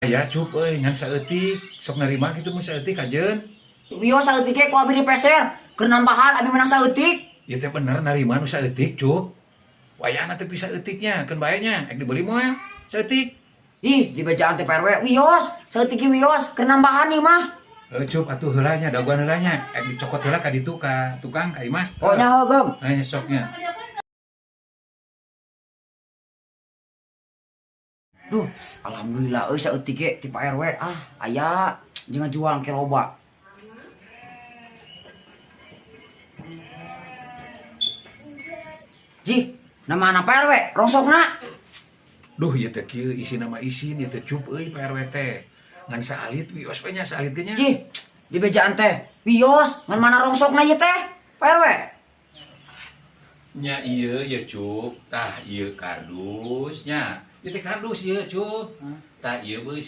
Ya cup ngan saeutik sok narima kitu mun saeutik kajeun. Wios saeutik ge ku abi dipeser. Keur nambahan abi menang saeutik. Ieu teh bener narima nu saeutik cup. Wayahna teh bisa eutiknya keun bae nya ek dibeli moal saeutik. Ih, di bejaan teh PRW wios, saeutik ge wios keur nambahan ieu mah. Cup atuh heula nya daguan heula nya ek dicokot heula ka ditu ka tukang ka imah. Oh nyaho gem. Soknya. Duh, alhamdulillah euy saeutik ge ti Pak RW. Aya jeung ngajual ke loba. Ji, nama anak Pak RW, rongsokna. Duh ieu teh kieu isi nama isin ieu teh cup euy PRW teh. Ngan saalit wios we nya saalit ge nya. Ji, di bejaan teh wios ngan mana rongsokna ieu teh Pak RW. Nya ieu ya cup, tah ieu kardus nya. Ieu teh kardus ieu cup. Tah ieu beusi.